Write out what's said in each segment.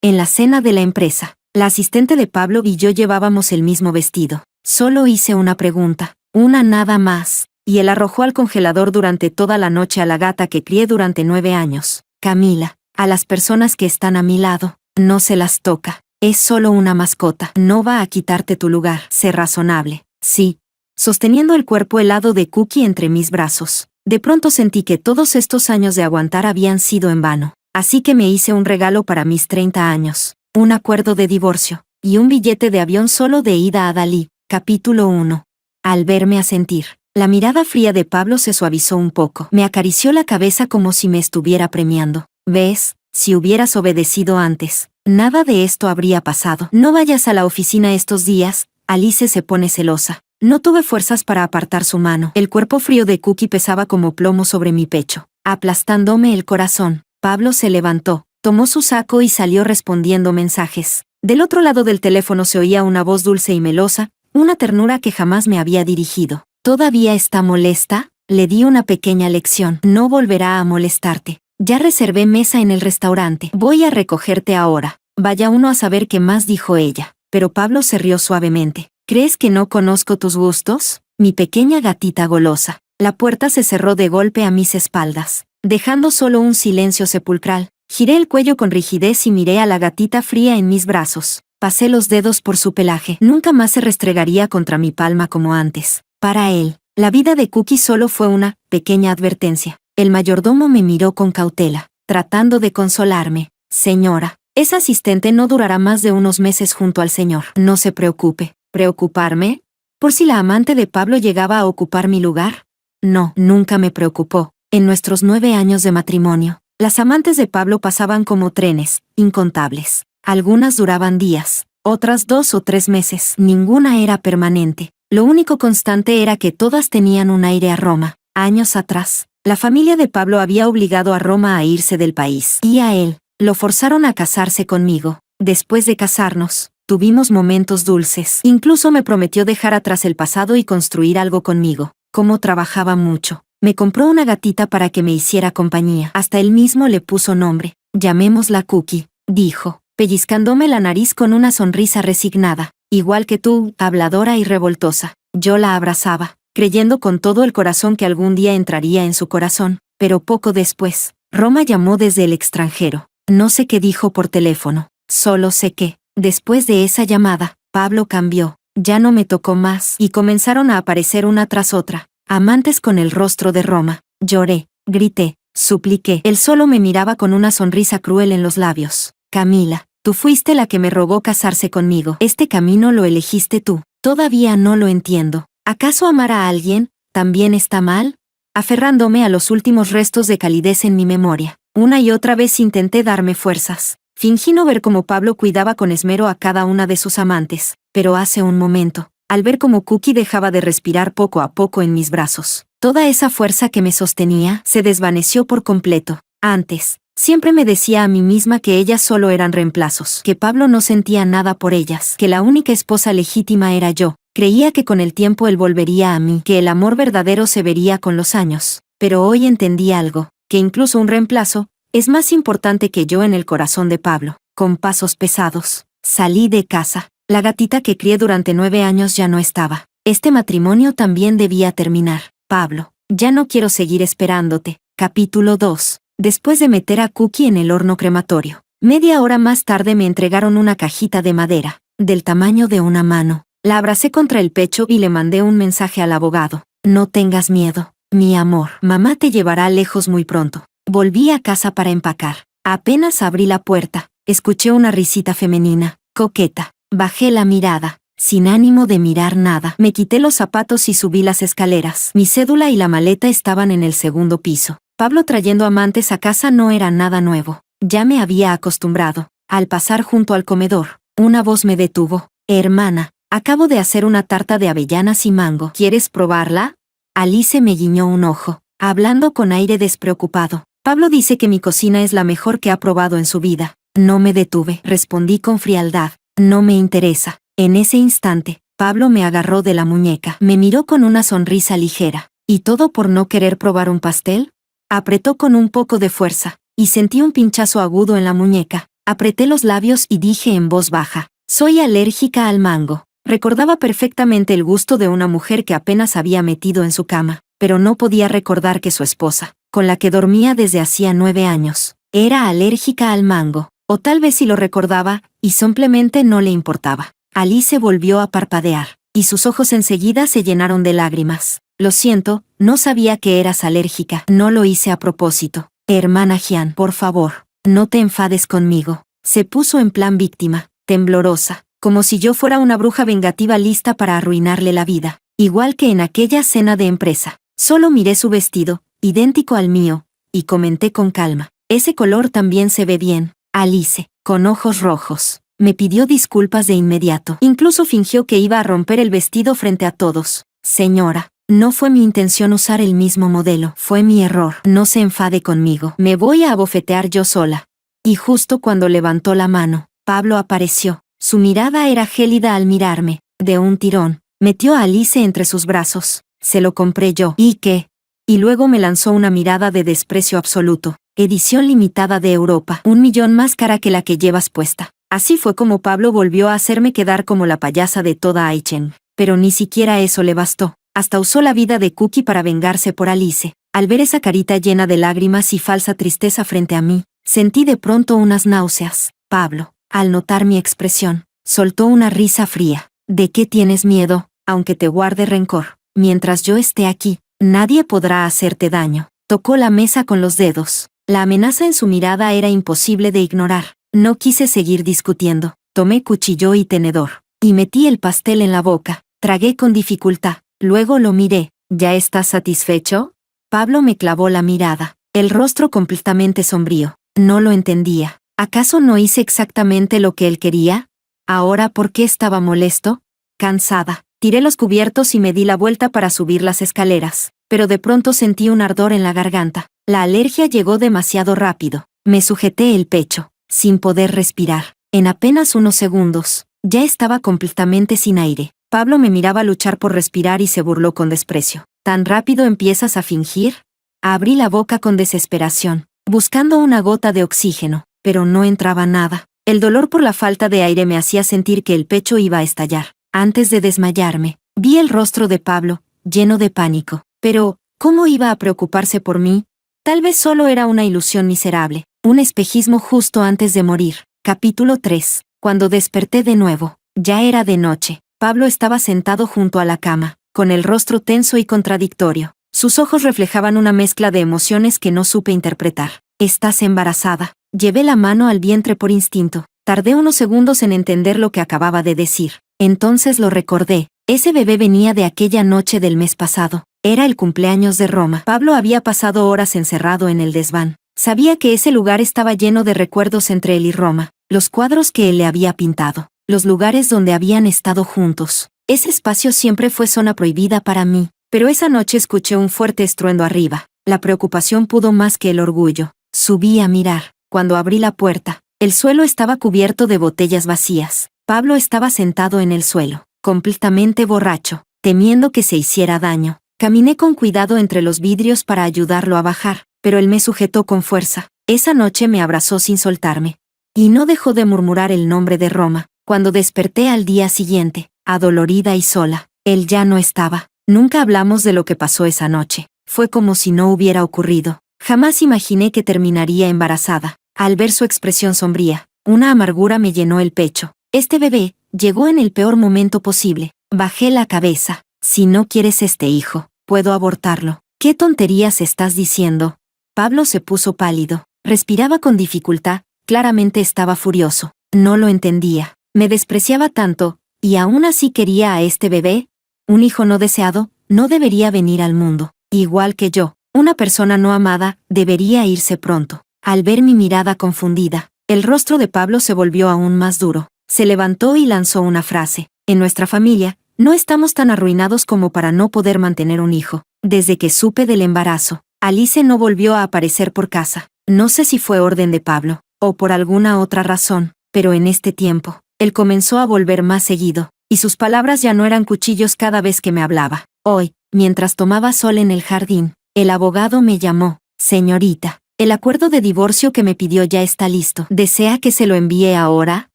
En la cena de la empresa, la asistente de Pablo y yo llevábamos el mismo vestido. Solo hice una pregunta, una nada más, y él arrojó al congelador durante toda la noche a la gata que crié durante 9 años. Camila, a las personas que están a mi lado, no se las toca. Es solo una mascota. No va a quitarte tu lugar. Sé razonable. Sí. Sosteniendo el cuerpo helado de Cookie entre mis brazos, de pronto sentí que todos estos años de aguantar habían sido en vano. Así que me hice un regalo para mis 30 años. Un acuerdo de divorcio. Y un billete de avión solo de ida a Dalí. Capítulo 1. Al verme asentir, la mirada fría de Pablo se suavizó un poco. Me acarició la cabeza como si me estuviera premiando. ¿Ves? Si hubieras obedecido antes, nada de esto habría pasado. No vayas a la oficina estos días. Alice se pone celosa. No tuve fuerzas para apartar su mano. El cuerpo frío de Cookie pesaba como plomo sobre mi pecho, aplastándome el corazón. Pablo se levantó, tomó su saco y salió respondiendo mensajes. Del otro lado del teléfono se oía una voz dulce y melosa, una ternura que jamás me había dirigido. ¿Todavía está molesta? Le di una pequeña lección. No volverá a molestarte. Ya reservé mesa en el restaurante. Voy a recogerte ahora. Vaya uno a saber qué más, dijo ella. Pero Pablo se rió suavemente. ¿Crees que no conozco tus gustos? Mi pequeña gatita golosa. La puerta se cerró de golpe a mis espaldas, dejando solo un silencio sepulcral. Giré el cuello con rigidez y miré a la gatita fría en mis brazos. Pasé los dedos por su pelaje. Nunca más se restregaría contra mi palma como antes. Para él, la vida de Cookie solo fue una pequeña advertencia. El mayordomo me miró con cautela, tratando de consolarme. Señora, esa asistente no durará más de unos meses junto al señor. No se preocupe. ¿Preocuparme? ¿Por si la amante de Pablo llegaba a ocupar mi lugar? No, nunca me preocupó. En nuestros 9 años de matrimonio, las amantes de Pablo pasaban como trenes, incontables. Algunas duraban días, otras 2 o 3 meses. Ninguna era permanente. Lo único constante era que todas tenían un aire a Roma. Años atrás, la familia de Pablo había obligado a Roma a irse del país. Y a él, lo forzaron a casarse conmigo. Después de casarnos, tuvimos momentos dulces. Incluso me prometió dejar atrás el pasado y construir algo conmigo. Como trabajaba mucho, me compró una gatita para que me hiciera compañía. Hasta él mismo le puso nombre. Llamémosla Cookie, dijo, pellizcándome la nariz con una sonrisa resignada. Igual que tú, habladora y revoltosa. Yo la abrazaba, creyendo con todo el corazón que algún día entraría en su corazón. Pero poco después, Roma llamó desde el extranjero. No sé qué dijo por teléfono. Solo sé que, después de esa llamada, Pablo cambió. Ya no me tocó más y comenzaron a aparecer una tras otra, amantes con el rostro de Roma. Lloré, grité, supliqué. Él solo me miraba con una sonrisa cruel en los labios. Camila, tú fuiste la que me rogó casarse conmigo. Este camino lo elegiste tú. Todavía no lo entiendo. ¿Acaso amar a alguien también está mal? Aferrándome a los últimos restos de calidez en mi memoria, una y otra vez intenté darme fuerzas. Fingí no ver cómo Pablo cuidaba con esmero a cada una de sus amantes, pero hace un momento, al ver cómo Cookie dejaba de respirar poco a poco en mis brazos, toda esa fuerza que me sostenía se desvaneció por completo. Antes, siempre me decía a mí misma que ellas solo eran reemplazos, que Pablo no sentía nada por ellas, que la única esposa legítima era yo. Creía que con el tiempo él volvería a mí, que el amor verdadero se vería con los años. Pero hoy entendí algo, que incluso un reemplazo es más importante que yo en el corazón de Pablo. Con pasos pesados, salí de casa. La gatita que crié durante 9 años ya no estaba. Este matrimonio también debía terminar. Pablo, ya no quiero seguir esperándote. Capítulo 2. Después de meter a Cookie en el horno crematorio, media hora más tarde me entregaron una cajita de madera, del tamaño de una mano. La abracé contra el pecho y le mandé un mensaje al abogado. No tengas miedo, mi amor. Mamá te llevará lejos muy pronto. Volví a casa para empacar. Apenas abrí la puerta, escuché una risita femenina, coqueta. Bajé la mirada, sin ánimo de mirar nada. Me quité los zapatos y subí las escaleras. Mi cédula y la maleta estaban en el segundo piso. Pablo trayendo amantes a casa no era nada nuevo. Ya me había acostumbrado. Al pasar junto al comedor, una voz me detuvo. Hermana, acabo de hacer una tarta de avellanas y mango. ¿Quieres probarla? Alice me guiñó un ojo, hablando con aire despreocupado. Pablo dice que mi cocina es la mejor que ha probado en su vida. No me detuve, respondí con frialdad. No me interesa. En ese instante, Pablo me agarró de la muñeca. Me miró con una sonrisa ligera. ¿Y todo por no querer probar un pastel? Apretó con un poco de fuerza, y sentí un pinchazo agudo en la muñeca. Apreté los labios y dije en voz baja, soy alérgica al mango. Recordaba perfectamente el gusto de una mujer que apenas había metido en su cama, pero no podía recordar que su esposa, con la que dormía desde hacía 9 años, era alérgica al mango, o tal vez sí lo recordaba, y simplemente no le importaba. Alice volvió a parpadear, y sus ojos enseguida se llenaron de lágrimas. Lo siento, no sabía que eras alérgica, no lo hice a propósito. Hermana Jian, por favor, no te enfades conmigo. Se puso en plan víctima, temblorosa, como si yo fuera una bruja vengativa lista para arruinarle la vida, igual que en aquella cena de empresa. Solo miré su vestido, idéntico al mío, y comenté con calma, ese color también se ve bien. Alice, con ojos rojos, me pidió disculpas de inmediato. Incluso fingió que iba a romper el vestido frente a todos. Señora, no fue mi intención usar el mismo modelo, fue mi error. No se enfade conmigo, me voy a abofetear yo sola. Y justo cuando levantó la mano, Pablo apareció. Su mirada era gélida al mirarme. De un tirón, metió a Alice entre sus brazos. Se lo compré yo. ¿Y qué? Y luego me lanzó una mirada de desprecio absoluto. Edición limitada de Europa, 1 millón más cara que la que llevas puesta. Así fue como Pablo volvió a hacerme quedar como la payasa de toda Aichen. Pero ni siquiera eso le bastó. Hasta usó la vida de Cookie para vengarse por Alice. Al ver esa carita llena de lágrimas y falsa tristeza frente a mí, sentí de pronto unas náuseas. Pablo, al notar mi expresión, soltó una risa fría. ¿De qué tienes miedo? Aunque te guarde rencor, mientras yo esté aquí, nadie podrá hacerte daño. Tocó la mesa con los dedos. La amenaza en su mirada era imposible de ignorar. No quise seguir discutiendo. Tomé cuchillo y tenedor, y metí el pastel en la boca. Tragué con dificultad. Luego lo miré. ¿Ya estás satisfecho? Pablo me clavó la mirada, el rostro completamente sombrío. No lo entendía. ¿Acaso no hice exactamente lo que él quería? ¿Ahora por qué estaba molesto? Cansada. Tiré los cubiertos y me di la vuelta para subir las escaleras, pero de pronto sentí un ardor en la garganta. La alergia llegó demasiado rápido. Me sujeté el pecho, sin poder respirar. En apenas unos segundos, ya estaba completamente sin aire. Pablo me miraba luchar por respirar y se burló con desprecio. ¿Tan rápido empiezas a fingir? Abrí la boca con desesperación, buscando una gota de oxígeno, pero no entraba nada. El dolor por la falta de aire me hacía sentir que el pecho iba a estallar. Antes de desmayarme, vi el rostro de Pablo, lleno de pánico. Pero, ¿cómo iba a preocuparse por mí? Tal vez solo era una ilusión miserable, un espejismo justo antes de morir. Capítulo 3. Cuando desperté de nuevo, ya era de noche. Pablo estaba sentado junto a la cama, con el rostro tenso y contradictorio. Sus ojos reflejaban una mezcla de emociones que no supe interpretar. ¿Estás embarazada? Llevé la mano al vientre por instinto. Tardé unos segundos en entender lo que acababa de decir. Entonces lo recordé. Ese bebé venía de aquella noche del mes pasado. Era el cumpleaños de Roma. Pablo había pasado horas encerrado en el desván. Sabía que ese lugar estaba lleno de recuerdos entre él y Roma, los cuadros que él le había pintado, los lugares donde habían estado juntos. Ese espacio siempre fue zona prohibida para mí, pero esa noche escuché un fuerte estruendo arriba. La preocupación pudo más que el orgullo. Subí a mirar. Cuando abrí la puerta, el suelo estaba cubierto de botellas vacías. Pablo estaba sentado en el suelo, completamente borracho, temiendo que se hiciera daño. Caminé con cuidado entre los vidrios para ayudarlo a bajar, pero él me sujetó con fuerza. Esa noche me abrazó sin soltarme. Y no dejó de murmurar el nombre de Roma. Cuando desperté al día siguiente, adolorida y sola, él ya no estaba. Nunca hablamos de lo que pasó esa noche. Fue como si no hubiera ocurrido. Jamás imaginé que terminaría embarazada. Al ver su expresión sombría, una amargura me llenó el pecho. Este bebé llegó en el peor momento posible. Bajé la cabeza. Si no quieres este hijo, puedo abortarlo. ¿Qué tonterías estás diciendo? Pablo se puso pálido. Respiraba con dificultad. Claramente estaba furioso. No lo entendía. Me despreciaba tanto, y aún así quería a este bebé. Un hijo no deseado no debería venir al mundo. Igual que yo, una persona no amada debería irse pronto. Al ver mi mirada confundida, el rostro de Pablo se volvió aún más duro. Se levantó y lanzó una frase. En nuestra familia, no estamos tan arruinados como para no poder mantener un hijo. Desde que supe del embarazo, Alice no volvió a aparecer por casa. No sé si fue orden de Pablo, o por alguna otra razón, pero en este tiempo, él comenzó a volver más seguido, y sus palabras ya no eran cuchillos cada vez que me hablaba. Hoy, mientras tomaba sol en el jardín, el abogado me llamó. Señorita, El acuerdo de divorcio que me pidió ya está listo. ¿Desea que se lo envíe ahora?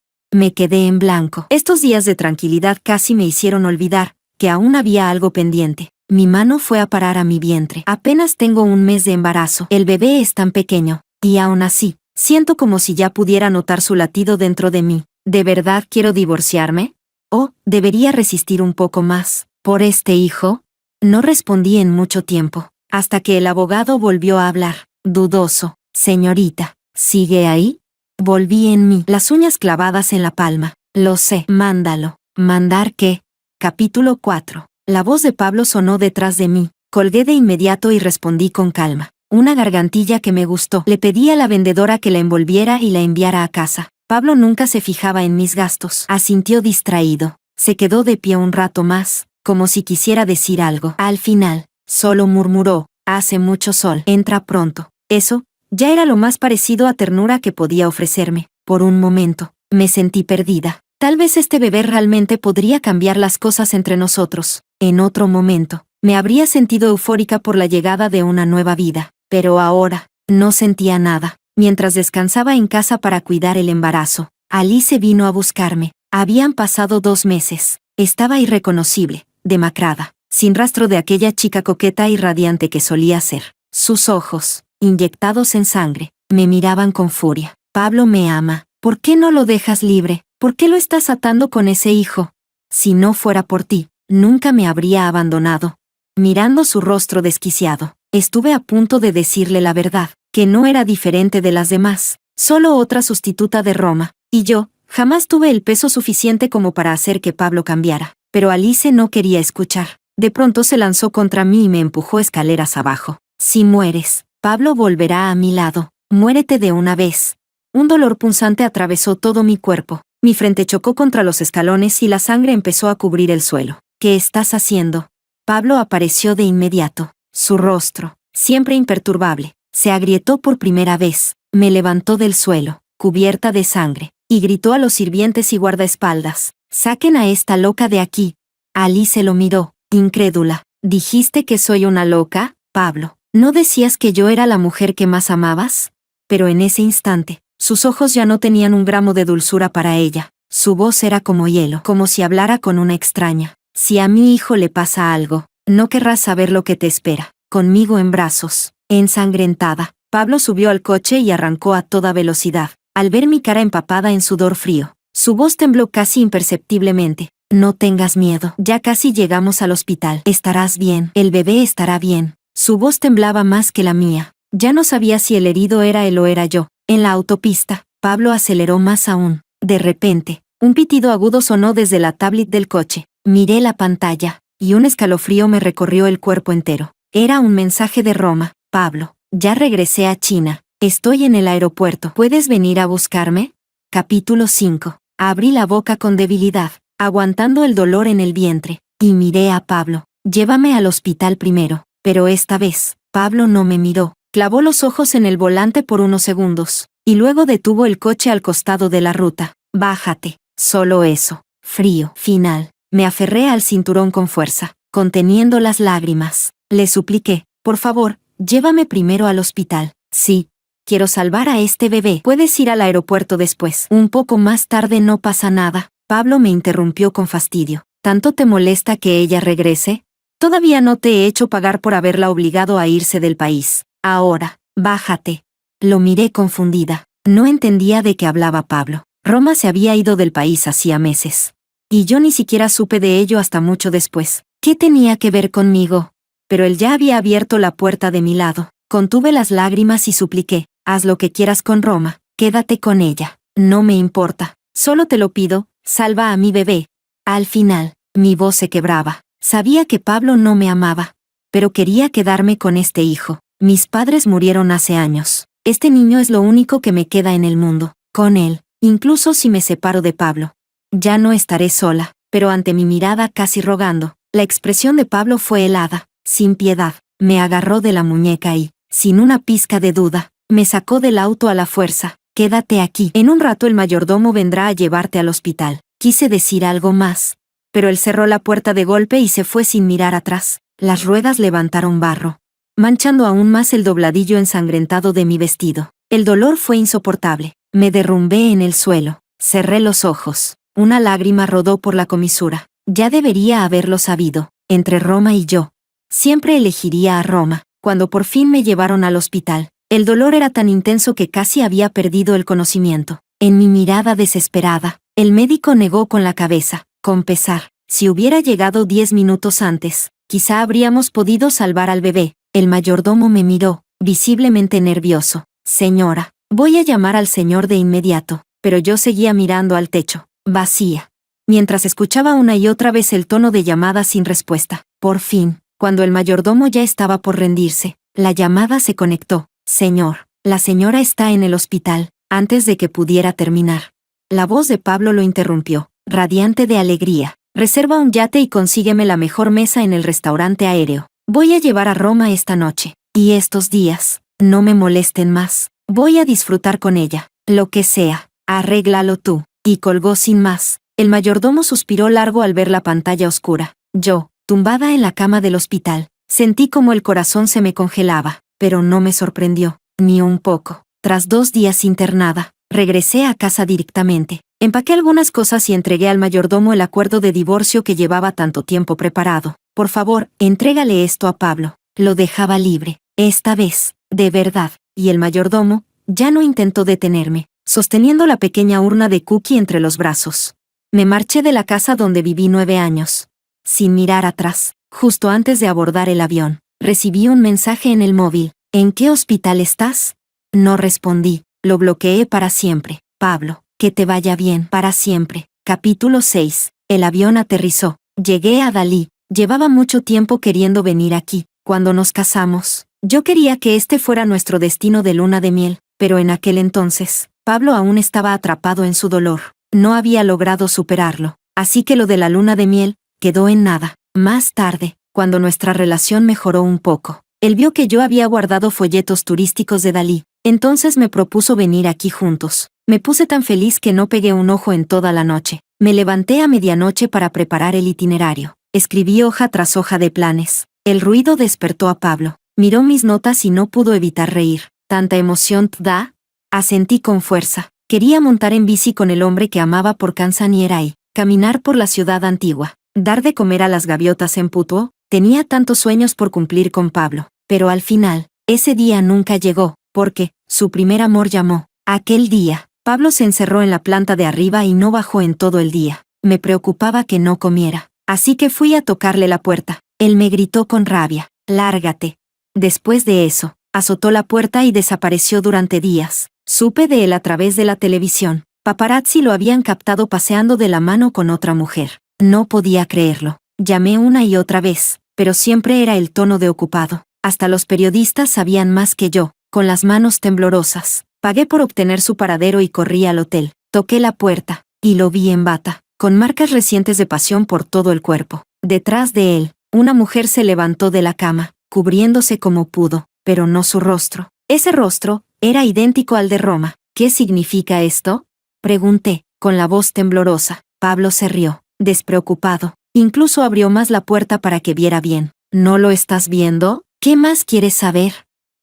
Me quedé en blanco. Estos días de tranquilidad casi me hicieron olvidar que aún había algo pendiente. Mi mano fue a parar a mi vientre. Apenas tengo un mes de embarazo. El bebé es tan pequeño, y aún así, siento como si ya pudiera notar su latido dentro de mí. ¿De verdad quiero divorciarme? ¿O debería resistir un poco más por este hijo? No respondí en mucho tiempo, hasta que el abogado volvió a hablar, dudoso. Señorita, ¿sigue ahí? Volví en mí, las uñas clavadas en la palma. Lo sé, mándalo. ¿Mandar qué? Capítulo 4. La voz de Pablo sonó detrás de mí. Colgué de inmediato y respondí con calma. Una gargantilla que me gustó. Le pedí a la vendedora que la envolviera y la enviara a casa. Pablo nunca se fijaba en mis gastos. Asintió distraído. Se quedó de pie un rato más, como si quisiera decir algo. Al final, solo murmuró, hace mucho sol, entra pronto. Eso, ya era lo más parecido a ternura que podía ofrecerme. Por un momento, me sentí perdida. Tal vez este bebé realmente podría cambiar las cosas entre nosotros. En otro momento, me habría sentido eufórica por la llegada de una nueva vida. Pero ahora, no sentía nada. Mientras descansaba en casa para cuidar el embarazo, Alice vino a buscarme. Habían pasado 2 meses. Estaba irreconocible, demacrada, sin rastro de aquella chica coqueta y radiante que solía ser. Sus ojos, inyectados en sangre, me miraban con furia. Pablo me ama. ¿Por qué no lo dejas libre? ¿Por qué lo estás atando con ese hijo? Si no fuera por ti, nunca me habría abandonado. Mirando su rostro desquiciado, estuve a punto de decirle la verdad, que no era diferente de las demás, solo otra sustituta de Roma, y yo, jamás tuve el peso suficiente como para hacer que Pablo cambiara. Pero Alice no quería escuchar. De pronto se lanzó contra mí y me empujó escaleras abajo. Si mueres, Pablo volverá a mi lado. Muérete de una vez. Un dolor punzante atravesó todo mi cuerpo. Mi frente chocó contra los escalones y la sangre empezó a cubrir el suelo. ¿Qué estás haciendo? Pablo apareció de inmediato. Su rostro, siempre imperturbable, se agrietó por primera vez. Me levantó del suelo, cubierta de sangre, y gritó a los sirvientes y guardaespaldas: «Saquen a esta loca de aquí». Alice lo miró, incrédula. «¿Dijiste que soy una loca, Pablo? ¿No decías que yo era la mujer que más amabas?» Pero en ese instante, sus ojos ya no tenían un gramo de dulzura para ella. Su voz era como hielo, como si hablara con una extraña. «Si a mi hijo le pasa algo, no querrás saber lo que te espera». Conmigo en brazos, ensangrentada, Pablo subió al coche y arrancó a toda velocidad. Al ver mi cara empapada en sudor frío, su voz tembló casi imperceptiblemente. «No tengas miedo, ya casi llegamos al hospital. Estarás bien, el bebé estará bien». Su voz temblaba más que la mía. Ya no sabía si el herido era él o era yo. En la autopista, Pablo aceleró más aún. De repente, un pitido agudo sonó desde la tablet del coche. Miré la pantalla, y un escalofrío me recorrió el cuerpo entero. Era un mensaje de Roma. «Pablo, ya regresé a China. Estoy en el aeropuerto. ¿Puedes venir a buscarme?» Capítulo 5. Abrí la boca con debilidad, aguantando el dolor en el vientre, y miré a Pablo. «Llévame al hospital primero». Pero esta vez, Pablo no me miró. Clavó los ojos en el volante por unos segundos, y luego detuvo el coche al costado de la ruta. «Bájate». Solo eso. Frío. Final. Me aferré al cinturón con fuerza, conteniendo las lágrimas. Le supliqué: «Por favor, llévame primero al hospital». «Sí. Quiero salvar a este bebé. Puedes ir al aeropuerto después. Un poco más tarde no pasa nada». Pablo me interrumpió con fastidio. «¿Tanto te molesta que ella regrese? Todavía no te he hecho pagar por haberla obligado a irse del país. Ahora, bájate». Lo miré confundida. No entendía de qué hablaba Pablo. Roma se había ido del país hacía meses. Y yo ni siquiera supe de ello hasta mucho después. ¿Qué tenía que ver conmigo? Pero él ya había abierto la puerta de mi lado. Contuve las lágrimas y supliqué: «Haz lo que quieras con Roma. Quédate con ella. No me importa. Solo te lo pido, salva a mi bebé». Al final, mi voz se quebraba. Sabía que Pablo no me amaba, pero quería quedarme con este hijo. Mis padres murieron hace años. Este niño es lo único que me queda en el mundo. Con él, incluso si me separo de Pablo, ya no estaré sola. Pero ante mi mirada casi rogando, la expresión de Pablo fue helada, sin piedad. Me agarró de la muñeca y, sin una pizca de duda, me sacó del auto a la fuerza. «Quédate aquí. En un rato el mayordomo vendrá a llevarte al hospital». Quise decir algo más, pero él cerró la puerta de golpe y se fue sin mirar atrás. Las ruedas levantaron barro. manchando aún más el dobladillo ensangrentado de mi vestido. El dolor fue insoportable. Me derrumbé en el suelo. Cerré los ojos. Una lágrima rodó por la comisura. Ya debería haberlo sabido. Entre Roma y yo. Siempre elegiría a Roma. Cuando por fin me llevaron al hospital, el dolor era tan intenso que casi había perdido el conocimiento. En mi mirada desesperada, el médico negó con la cabeza. Con pesar, si hubiera llegado 10 minutos antes, quizá habríamos podido salvar al bebé. El mayordomo me miró, visiblemente nervioso. Señora, voy a llamar al señor de inmediato. Pero yo seguía mirando al techo, vacía. Mientras escuchaba una y otra vez el tono de llamada sin respuesta. Por fin, cuando el mayordomo ya estaba por rendirse, la llamada se conectó. Señor, la señora está en el hospital. Antes de que pudiera terminar, la voz de Pablo lo interrumpió, radiante de alegría. Reserva un yate y consígueme la mejor mesa en el restaurante aéreo. Voy a llevar a Roma esta noche. Y estos días, no me molesten más. Voy a disfrutar con ella. Lo que sea, arréglalo tú. Y colgó sin más. El mayordomo suspiró largo al ver la pantalla oscura. Yo, tumbada en la cama del hospital, sentí como el corazón se me congelaba, pero no me sorprendió, ni un poco. Tras 2 días internada, regresé a casa directamente. Empaqué algunas cosas y entregué al mayordomo el acuerdo de divorcio que llevaba tanto tiempo preparado. Por favor, entrégale esto a Pablo. Lo dejaba libre, esta vez, de verdad. Y el mayordomo ya no intentó detenerme, sosteniendo la pequeña urna de Cookie entre los brazos. Me marché de la casa donde viví 9 años. Sin mirar atrás, justo antes de abordar el avión, recibí un mensaje en el móvil. ¿En qué hospital estás? No respondí, lo bloqueé para siempre. Pablo, que te vaya bien para siempre. Capítulo 6. El avión aterrizó. Llegué a Dalí. Llevaba mucho tiempo queriendo venir aquí. Cuando nos casamos, yo quería que este fuera nuestro destino de luna de miel, pero en aquel entonces, Pablo aún estaba atrapado en su dolor. No había logrado superarlo, así que lo de la luna de miel quedó en nada. Más tarde, cuando nuestra relación mejoró un poco, él vio que yo había guardado folletos turísticos de Dalí. Entonces me propuso venir aquí juntos. Me puse tan feliz que no pegué un ojo en toda la noche. Me levanté a medianoche para preparar el itinerario. Escribí hoja tras hoja de planes. El ruido despertó a Pablo. Miró mis notas y no pudo evitar reír. ¿Tanta emoción te da? Asentí con fuerza. Quería montar en bici con el hombre que amaba por Canzanieri, caminar por la ciudad antigua, dar de comer a las gaviotas en Putuo. Tenía tantos sueños por cumplir con Pablo. Pero al final, ese día nunca llegó, porque su primer amor llamó. Aquel día, Pablo se encerró en la planta de arriba y no bajó en todo el día. Me preocupaba que no comiera, así que fui a tocarle la puerta. Él me gritó con rabia, «Lárgate». Después de eso, azotó la puerta y desapareció durante días. Supe de él a través de la televisión. Paparazzi lo habían captado paseando de la mano con otra mujer. No podía creerlo. Llamé una y otra vez, pero siempre era el tono de ocupado. Hasta los periodistas sabían más que yo. Con las manos temblorosas, pagué por obtener su paradero y corrí al hotel. Toqué la puerta, y lo vi en bata, con marcas recientes de pasión por todo el cuerpo. Detrás de él, una mujer se levantó de la cama, cubriéndose como pudo, pero no su rostro. Ese rostro era idéntico al de Roma. ¿Qué significa esto?, pregunté, con la voz temblorosa. Pablo se rió, despreocupado. Incluso abrió más la puerta para que viera bien. ¿No lo estás viendo? ¿Qué más quieres saber?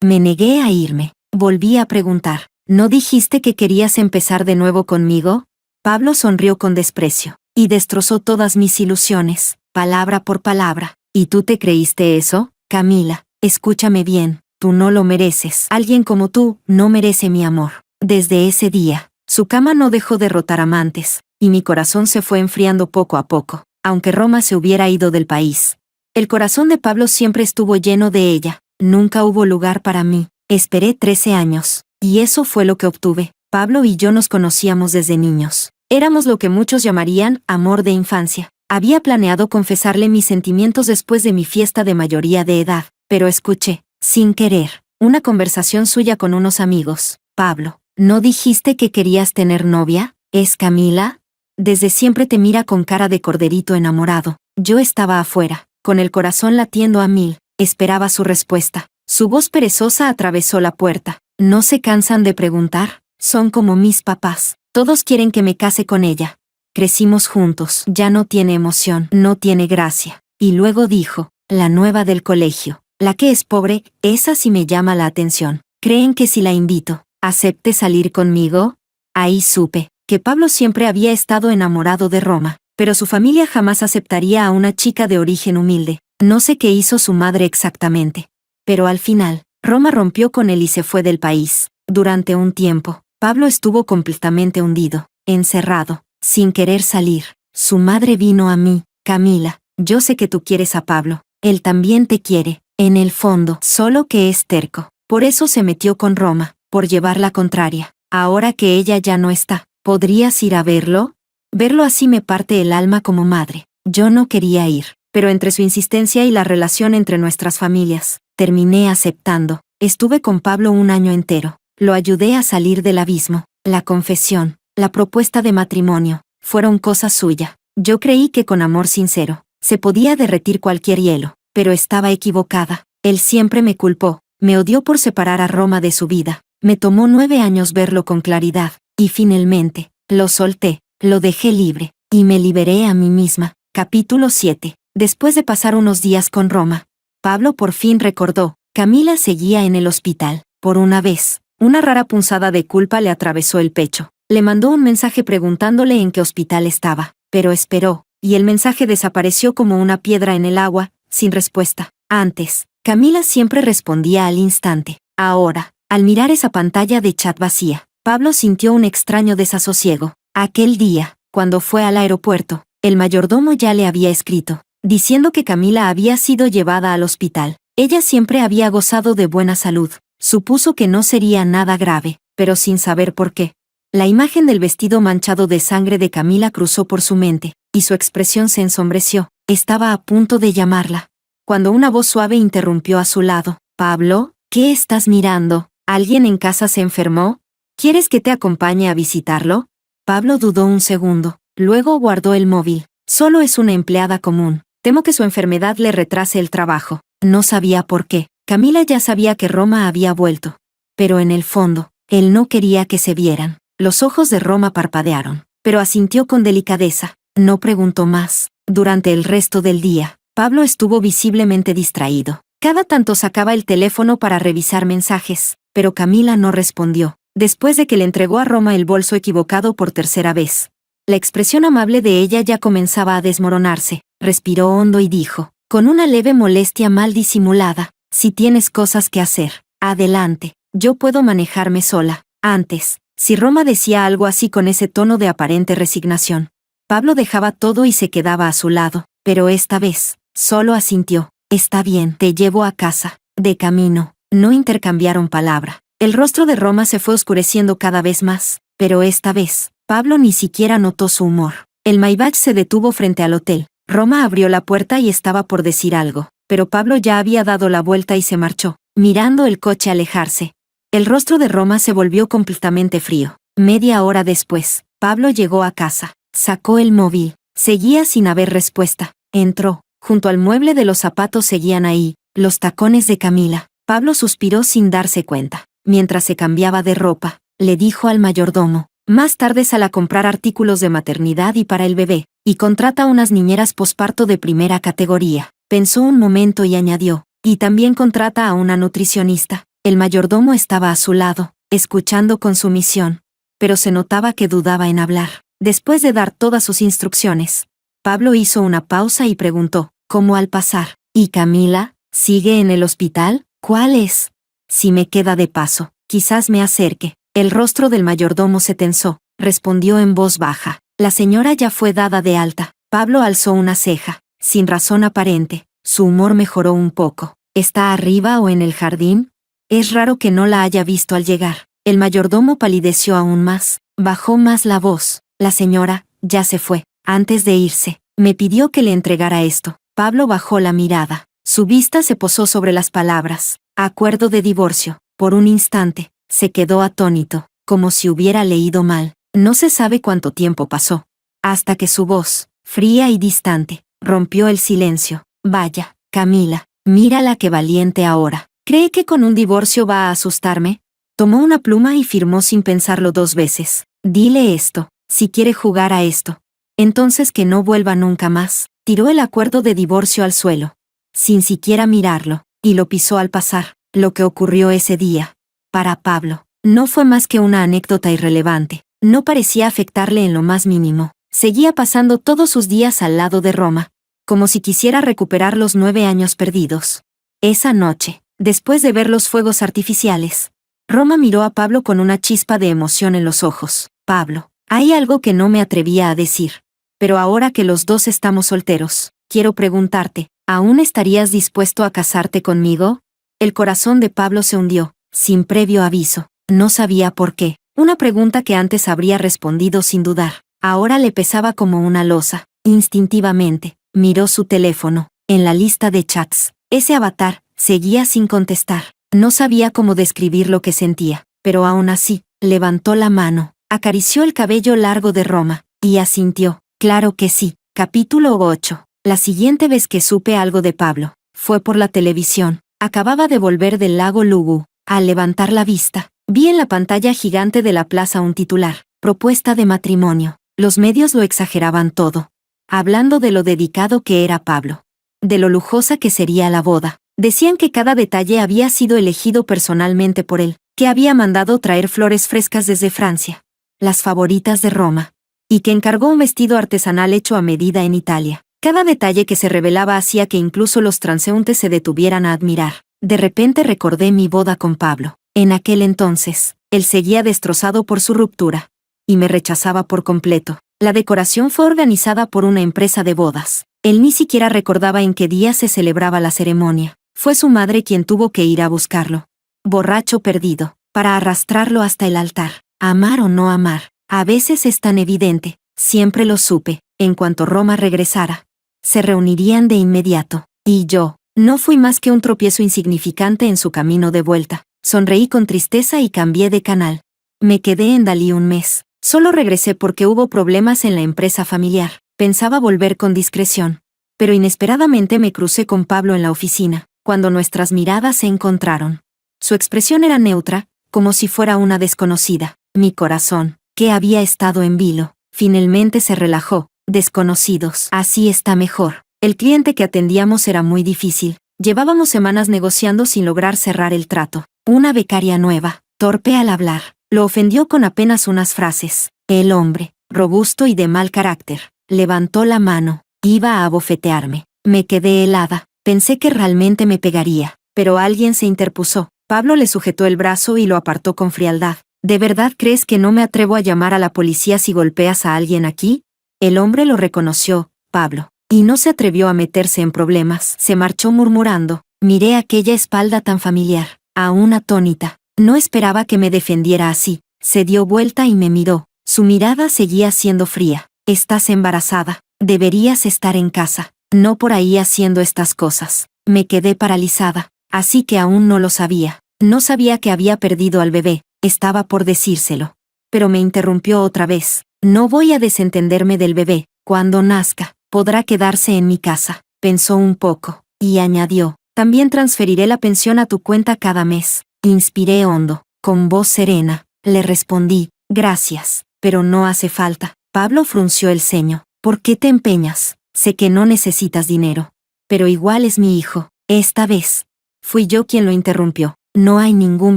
Me negué a irme. Volví a preguntar. ¿No dijiste que querías empezar de nuevo conmigo? Pablo sonrió con desprecio, y destrozó todas mis ilusiones, palabra por palabra. ¿Y tú te creíste eso? Camila, escúchame bien, tú no lo mereces. Alguien como tú no merece mi amor. Desde ese día, su cama no dejó de rotar amantes, y mi corazón se fue enfriando poco a poco, aunque Roma se hubiera ido del país. El corazón de Pablo siempre estuvo lleno de ella. Nunca hubo lugar para mí. Esperé 13 años, y eso fue lo que obtuve. Pablo y yo nos conocíamos desde niños. Éramos lo que muchos llamarían amor de infancia. Había planeado confesarle mis sentimientos después de mi fiesta de mayoría de edad, pero escuché, sin querer, una conversación suya con unos amigos. Pablo, ¿no dijiste que querías tener novia? ¿Es Camila? Desde siempre te mira con cara de corderito enamorado. Yo estaba afuera, con el corazón latiendo a 1000. Esperaba su respuesta. Su voz perezosa atravesó la puerta. ¿No se cansan de preguntar? Son como mis papás. Todos quieren que me case con ella. Crecimos juntos. Ya no tiene emoción, no tiene gracia. Y luego dijo, la nueva del colegio. La que es pobre, esa sí me llama la atención. ¿Creen que si la invito, acepte salir conmigo? Ahí supe que Pablo siempre había estado enamorado de Roma, pero su familia jamás aceptaría a una chica de origen humilde. No sé qué hizo su madre exactamente. Pero al final, Roma rompió con él y se fue del país. Durante un tiempo, Pablo estuvo completamente hundido, encerrado, sin querer salir. Su madre vino a mí: Camila, yo sé que tú quieres a Pablo. Él también te quiere, en el fondo, solo que es terco. Por eso se metió con Roma, por llevar la contraria. Ahora que ella ya no está, ¿podrías ir a verlo? Verlo así me parte el alma como madre. Yo no quería ir, pero entre su insistencia y la relación entre nuestras familias, terminé aceptando. Estuve con Pablo un año entero. Lo ayudé a salir del abismo. La confesión, la propuesta de matrimonio, fueron cosa suya. Yo creí que con amor sincero, se podía derretir cualquier hielo, pero estaba equivocada. Él siempre me culpó, me odió por separar a Roma de su vida. Me tomó 9 años verlo con claridad, y finalmente, lo solté, lo dejé libre, y me liberé a mí misma. Capítulo 7. Después de pasar unos días con Roma, Pablo por fin recordó: Camila seguía en el hospital. Por una vez, una rara punzada de culpa le atravesó el pecho. Le mandó un mensaje preguntándole en qué hospital estaba, pero esperó, y el mensaje desapareció como una piedra en el agua, sin respuesta. Antes, Camila siempre respondía al instante. Ahora, al mirar esa pantalla de chat vacía, Pablo sintió un extraño desasosiego. Aquel día, cuando fue al aeropuerto, el mayordomo ya le había escrito, diciendo que Camila había sido llevada al hospital. Ella siempre había gozado de buena salud. Supuso que no sería nada grave, pero sin saber por qué. La imagen del vestido manchado de sangre de Camila cruzó por su mente, y su expresión se ensombreció. Estaba a punto de llamarla, cuando una voz suave interrumpió a su lado. «Pablo, ¿qué estás mirando? ¿Alguien en casa se enfermó? ¿Quieres que te acompañe a visitarlo?» Pablo dudó un segundo, luego guardó el móvil. «Solo es una empleada común. Temo que su enfermedad le retrase el trabajo». No sabía por qué. Camila ya sabía que Roma había vuelto. Pero en el fondo, él no quería que se vieran. Los ojos de Roma parpadearon, pero asintió con delicadeza. No preguntó más. Durante el resto del día, Pablo estuvo visiblemente distraído. Cada tanto sacaba el teléfono para revisar mensajes, pero Camila no respondió. Después de que le entregó a Roma el bolso equivocado por tercera vez, la expresión amable de ella ya comenzaba a desmoronarse. Respiró hondo y dijo, con una leve molestia mal disimulada: si tienes cosas que hacer, adelante, yo puedo manejarme sola. Antes, si Roma decía algo así con ese tono de aparente resignación, Pablo dejaba todo y se quedaba a su lado, pero esta vez, solo asintió. Está bien, te llevo a casa. De camino, no intercambiaron palabra. El rostro de Roma se fue oscureciendo cada vez más, pero esta vez, Pablo ni siquiera notó su humor. El Maybach se detuvo frente al hotel. Roma abrió la puerta y estaba por decir algo, pero Pablo ya había dado la vuelta y se marchó, mirando el coche alejarse. El rostro de Roma se volvió completamente frío. Media hora después, Pablo llegó a casa, sacó el móvil, seguía sin haber respuesta. Entró, junto al mueble de los zapatos seguían ahí, los tacones de Camila. Pablo suspiró sin darse cuenta. Mientras se cambiaba de ropa, le dijo al mayordomo, más tarde sal a comprar artículos de maternidad y para el bebé, y contrata unas niñeras posparto de primera categoría. Pensó un momento y añadió, y también contrata a una nutricionista. El mayordomo estaba a su lado, escuchando con sumisión, pero se notaba que dudaba en hablar. Después de dar todas sus instrucciones, Pablo hizo una pausa y preguntó, como al pasar, ¿y Camila? ¿Sigue en el hospital? ¿Cuál es? Si me queda de paso, quizás me acerque. El rostro del mayordomo se tensó, respondió en voz baja. La señora ya fue dada de alta. Pablo alzó una ceja, sin razón aparente. Su humor mejoró un poco. ¿Está arriba o en el jardín? Es raro que no la haya visto al llegar. El mayordomo palideció aún más, bajó más la voz. La señora, ya se fue. Antes de irse, me pidió que le entregara esto. Pablo bajó la mirada. Su vista se posó sobre las palabras, acuerdo de divorcio. Por un instante, se quedó atónito, como si hubiera leído mal. No se sabe cuánto tiempo pasó, hasta que su voz, fría y distante, rompió el silencio. Vaya, Camila, mírala qué valiente ahora. ¿Cree que con un divorcio va a asustarme? Tomó una pluma y firmó sin pensarlo 2 veces. Dile esto, si quiere jugar a esto. Entonces que no vuelva nunca más. Tiró el acuerdo de divorcio al suelo, sin siquiera mirarlo. y lo pisó al pasar. Lo que ocurrió ese día, para Pablo, no fue más que una anécdota irrelevante. No parecía afectarle en lo más mínimo. Seguía pasando todos sus días al lado de Roma, como si quisiera recuperar los 9 años perdidos. Esa noche, después de ver los fuegos artificiales, Roma miró a Pablo con una chispa de emoción en los ojos. Pablo, hay algo que no me atrevía a decir. Pero ahora que los dos estamos solteros, quiero preguntarte, ¿aún estarías dispuesto a casarte conmigo? El corazón de Pablo se hundió, sin previo aviso. No sabía por qué. Una pregunta que antes habría respondido sin dudar. Ahora le pesaba como una losa. Instintivamente, miró su teléfono. En la lista de chats, ese avatar seguía sin contestar. No sabía cómo describir lo que sentía, pero aún así, levantó la mano, acarició el cabello largo de Roma, y asintió. Claro que sí. Capítulo 8. La siguiente vez que supe algo de Pablo, fue por la televisión. Acababa de volver del lago Lugu. Al levantar la vista, vi en la pantalla gigante de la plaza un titular: propuesta de matrimonio. Los medios lo exageraban todo, hablando de lo dedicado que era Pablo, de lo lujosa que sería la boda. Decían que cada detalle había sido elegido personalmente por él, que había mandado traer flores frescas desde Francia, las favoritas de Roma, y que encargó un vestido artesanal hecho a medida en Italia. Cada detalle que se revelaba hacía que incluso los transeúntes se detuvieran a admirar. De repente recordé mi boda con Pablo. En aquel entonces, él seguía destrozado por su ruptura, y me rechazaba por completo. La decoración fue organizada por una empresa de bodas. Él ni siquiera recordaba en qué día se celebraba la ceremonia. Fue su madre quien tuvo que ir a buscarlo, borracho perdido, para arrastrarlo hasta el altar. Amar o no amar, a veces es tan evidente. Siempre lo supe. En cuanto Roma regresara, se reunirían de inmediato, y yo no fui más que un tropiezo insignificante en su camino de vuelta. Sonreí con tristeza y cambié de canal. Me quedé en Dalí un mes. Solo regresé porque hubo problemas en la empresa familiar. Pensaba volver con discreción, pero inesperadamente me crucé con Pablo en la oficina, cuando nuestras miradas se encontraron. Su expresión era neutra, como si fuera una desconocida. Mi corazón, que había estado en vilo, finalmente se relajó. Desconocidos. Así está mejor. El cliente que atendíamos era muy difícil. Llevábamos semanas negociando sin lograr cerrar el trato. Una becaria nueva, torpe al hablar, lo ofendió con apenas unas frases. El hombre, robusto y de mal carácter, levantó la mano. Iba a abofetearme. Me quedé helada. Pensé que realmente me pegaría, pero alguien se interpuso. Pablo le sujetó el brazo y lo apartó con frialdad. ¿De verdad crees que no me atrevo a llamar a la policía si golpeas a alguien aquí? El hombre lo reconoció, Pablo, y no se atrevió a meterse en problemas. Se marchó murmurando. Miré aquella espalda tan familiar, aún atónita. No esperaba que me defendiera así. Se dio vuelta y me miró. Su mirada seguía siendo fría. Estás embarazada. Deberías estar en casa, no por ahí haciendo estas cosas. Me quedé paralizada, así que aún no lo sabía. No sabía que había perdido al bebé. Estaba por decírselo, pero me interrumpió otra vez. No voy a desentenderme del bebé. Cuando nazca, podrá quedarse en mi casa. Pensó un poco, y añadió, también transferiré la pensión a tu cuenta cada mes. Inspiré hondo. Con voz serena, le respondí, gracias, pero no hace falta. Pablo frunció el ceño. ¿Por qué te empeñas? Sé que no necesitas dinero. Pero igual es mi hijo. Esta vez. Fui yo quien lo interrumpió. No hay ningún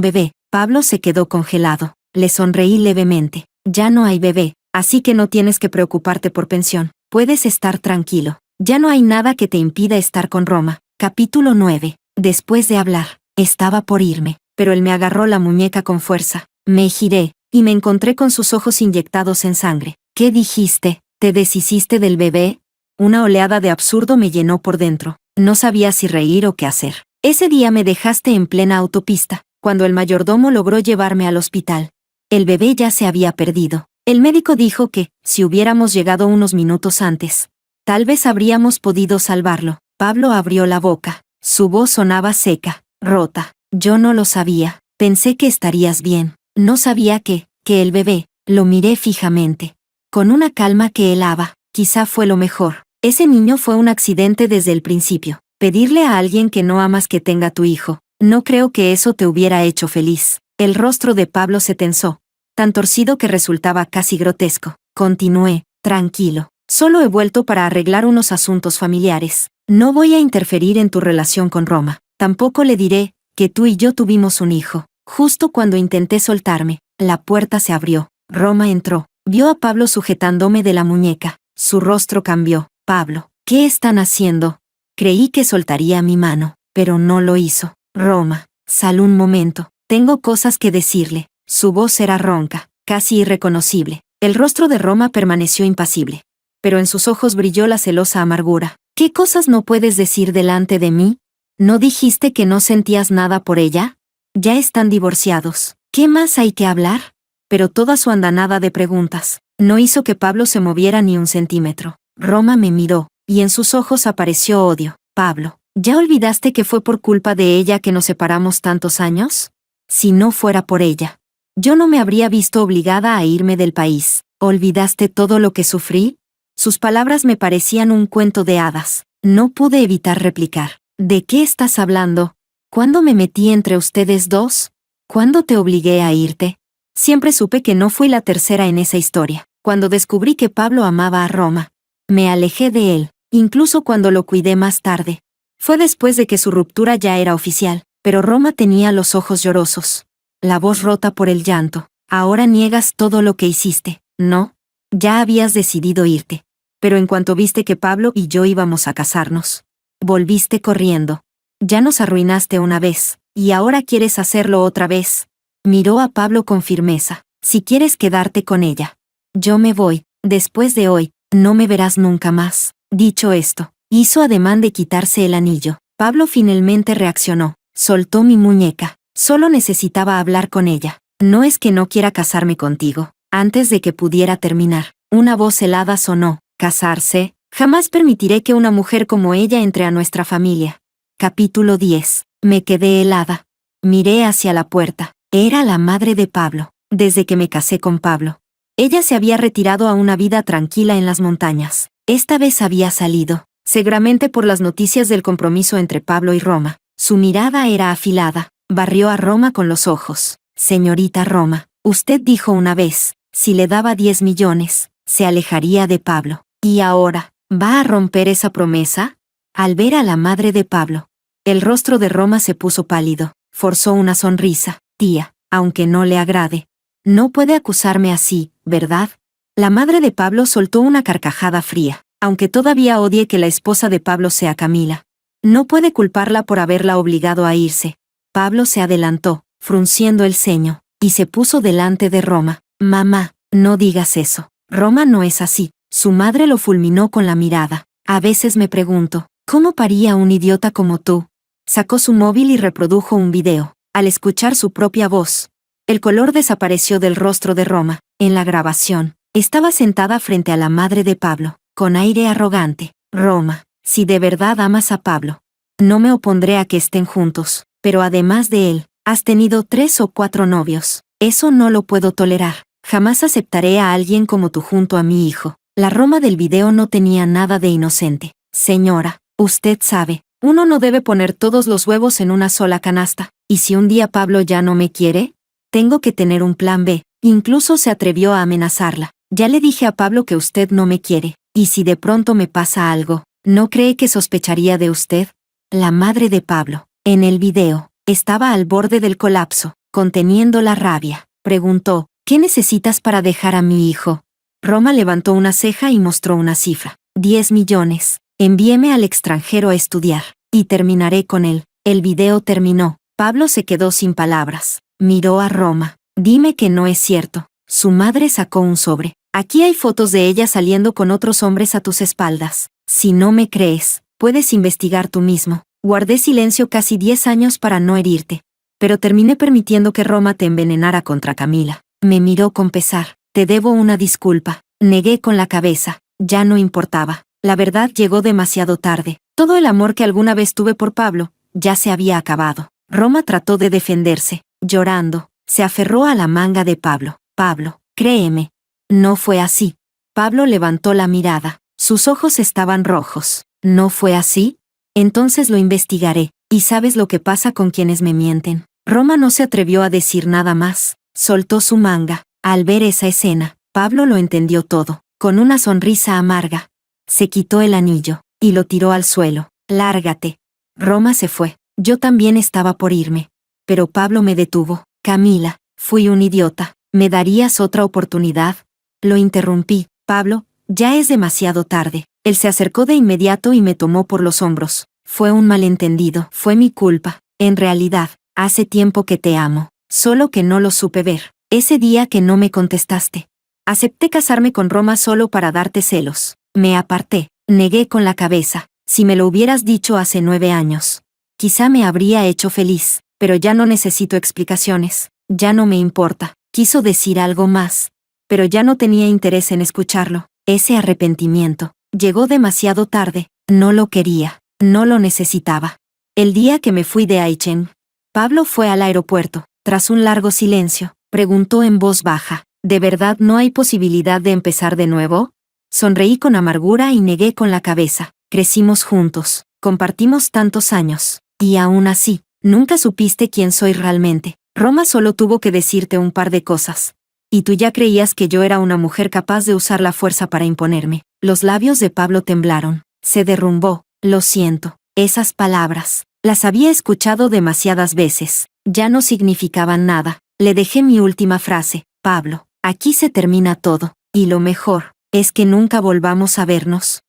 bebé. Pablo se quedó congelado. Le sonreí levemente. Ya no hay bebé. Así que no tienes que preocuparte por pensión. Puedes estar tranquilo. Ya no hay nada que te impida estar con Roma. Capítulo 9. Después de hablar, estaba por irme, pero él me agarró la muñeca con fuerza. Me giré, y me encontré con sus ojos inyectados en sangre. ¿Qué dijiste? ¿Te deshiciste del bebé? Una oleada de absurdo me llenó por dentro. No sabía si reír o qué hacer. Ese día me dejaste en plena autopista, cuando el mayordomo logró llevarme al hospital. El bebé ya se había perdido. El médico dijo que, si hubiéramos llegado unos minutos antes, tal vez habríamos podido salvarlo. Pablo abrió la boca. Su voz sonaba seca, rota. Yo no lo sabía. Pensé que estarías bien. No sabía que el bebé. Lo miré fijamente, con una calma que helaba. Quizá fue lo mejor. Ese niño fue un accidente desde el principio. Pedirle a alguien que no amas que tenga tu hijo, no creo que eso te hubiera hecho feliz. El rostro de Pablo se tensó, tan torcido que resultaba casi grotesco. Continué, tranquilo. Solo he vuelto para arreglar unos asuntos familiares. No voy a interferir en tu relación con Roma. Tampoco le diré que tú y yo tuvimos un hijo. Justo cuando intenté soltarme, la puerta se abrió. Roma entró. Vio a Pablo sujetándome de la muñeca. Su rostro cambió. Pablo, ¿qué están haciendo? Creí que soltaría mi mano, pero no lo hizo. Roma, sal un momento. Tengo cosas que decirle. Su voz era ronca, casi irreconocible. El rostro de Roma permaneció impasible. Pero en sus ojos brilló la celosa amargura. ¿Qué cosas no puedes decir delante de mí? ¿No dijiste que no sentías nada por ella? Ya están divorciados. ¿Qué más hay que hablar? Pero toda su andanada de preguntas no hizo que Pablo se moviera ni un centímetro. Roma me miró, y en sus ojos apareció odio. Pablo, ¿ya olvidaste que fue por culpa de ella que nos separamos tantos años? Si no fuera por ella, yo no me habría visto obligada a irme del país. ¿Olvidaste todo lo que sufrí? Sus palabras me parecían un cuento de hadas. No pude evitar replicar. ¿De qué estás hablando? ¿Cuándo me metí entre ustedes dos? ¿Cuándo te obligué a irte? Siempre supe que no fui la tercera en esa historia. Cuando descubrí que Pablo amaba a Roma, me alejé de él, incluso cuando lo cuidé más tarde. Fue después de que su ruptura ya era oficial, pero Roma tenía los ojos llorosos, la voz rota por el llanto. Ahora niegas todo lo que hiciste, ¿no? Ya habías decidido irte. Pero en cuanto viste que Pablo y yo íbamos a casarnos, volviste corriendo. Ya nos arruinaste una vez, y ahora quieres hacerlo otra vez. Miró a Pablo con firmeza. Si quieres quedarte con ella, yo me voy. Después de hoy, no me verás nunca más. Dicho esto, hizo ademán de quitarse el anillo. Pablo finalmente reaccionó. Soltó mi muñeca. Solo necesitaba hablar con ella. No es que no quiera casarme contigo. Antes de que pudiera terminar, una voz helada sonó. ¿Casarse? Jamás permitiré que una mujer como ella entre a nuestra familia. Capítulo 10. Me quedé helada. Miré hacia la puerta. Era la madre de Pablo. Desde que me casé con Pablo, ella se había retirado a una vida tranquila en las montañas. Esta vez había salido, seguramente por las noticias del compromiso entre Pablo y Roma. Su mirada era afilada. Barrió a Roma con los ojos. Señorita Roma, usted dijo una vez, si le daba 10 millones, se alejaría de Pablo. ¿Y ahora, va a romper esa promesa? Al ver a la madre de Pablo, el rostro de Roma se puso pálido. Forzó una sonrisa. Tía, aunque no le agrade, no puede acusarme así, ¿verdad? La madre de Pablo soltó una carcajada fría. Aunque todavía odie que la esposa de Pablo sea Camila, no puede culparla por haberla obligado a irse. Pablo se adelantó, frunciendo el ceño, y se puso delante de Roma. Mamá, no digas eso. Roma no es así. Su madre lo fulminó con la mirada. A veces me pregunto, ¿cómo paría un idiota como tú? Sacó su móvil y reprodujo un video. Al escuchar su propia voz, el color desapareció del rostro de Roma. En la grabación, estaba sentada frente a la madre de Pablo, con aire arrogante. Roma, si de verdad amas a Pablo, no me opondré a que estén juntos, pero además de él, has tenido 3 o 4 novios. Eso no lo puedo tolerar. Jamás aceptaré a alguien como tú junto a mi hijo. La Roma del video no tenía nada de inocente. Señora, usted sabe, uno no debe poner todos los huevos en una sola canasta. ¿Y si un día Pablo ya no me quiere? Tengo que tener un plan B. Incluso se atrevió a amenazarla. Ya le dije a Pablo que usted no me quiere. ¿Y si de pronto me pasa algo, no cree que sospecharía de usted? La madre de Pablo, en el video, estaba al borde del colapso, conteniendo la rabia. Preguntó, ¿qué necesitas para dejar a mi hijo? Roma levantó una ceja y mostró una cifra. 10 millones. Envíeme al extranjero a estudiar, y terminaré con él. El video terminó. Pablo se quedó sin palabras. Miró a Roma. Dime que no es cierto. Su madre sacó un sobre. Aquí hay fotos de ella saliendo con otros hombres a tus espaldas. Si no me crees, puedes investigar tú mismo. Guardé silencio casi 10 años para no herirte. Pero terminé permitiendo que Roma te envenenara contra Camila. Me miró con pesar. Te debo una disculpa. Negué con la cabeza. Ya no importaba. La verdad llegó demasiado tarde. Todo el amor que alguna vez tuve por Pablo, ya se había acabado. Roma trató de defenderse. Llorando, se aferró a la manga de Pablo. Pablo, créeme. No fue así. Pablo levantó la mirada. Sus ojos estaban rojos. ¿No fue así? Entonces lo investigaré. ¿Y sabes lo que pasa con quienes me mienten? Roma no se atrevió a decir nada más. Soltó su manga. Al ver esa escena, Pablo lo entendió todo. Con una sonrisa amarga, se quitó el anillo y lo tiró al suelo. Lárgate. Roma se fue. Yo también estaba por irme. Pero Pablo me detuvo. Camila, fui un idiota. ¿Me darías otra oportunidad? Lo interrumpí. Pablo, ya es demasiado tarde. Él se acercó de inmediato y me tomó por los hombros. Fue un malentendido. Fue mi culpa. En realidad, hace tiempo que te amo. Solo que no lo supe ver. Ese día que no me contestaste. Acepté casarme con Roma solo para darte celos. Me aparté. Negué con la cabeza. Si me lo hubieras dicho hace 9 años. Quizá me habría hecho feliz, pero ya no necesito explicaciones. Ya no me importa. Quiso decir algo más. Pero ya no tenía interés en escucharlo. Ese arrepentimiento llegó demasiado tarde. No lo quería. No lo necesitaba. El día que me fui de Aichen, Pablo fue al aeropuerto. Tras un largo silencio, preguntó en voz baja, ¿de verdad no hay posibilidad de empezar de nuevo? Sonreí con amargura y negué con la cabeza. Crecimos juntos, compartimos tantos años, y aún así, nunca supiste quién soy realmente. Roma solo tuvo que decirte un par de cosas. Y tú ya creías que yo era una mujer capaz de usar la fuerza para imponerme. Los labios de Pablo temblaron. Se derrumbó. Lo siento. Esas palabras, las había escuchado demasiadas veces. Ya no significaban nada. Le dejé mi última frase. Pablo, aquí se termina todo. Y lo mejor, es que nunca volvamos a vernos.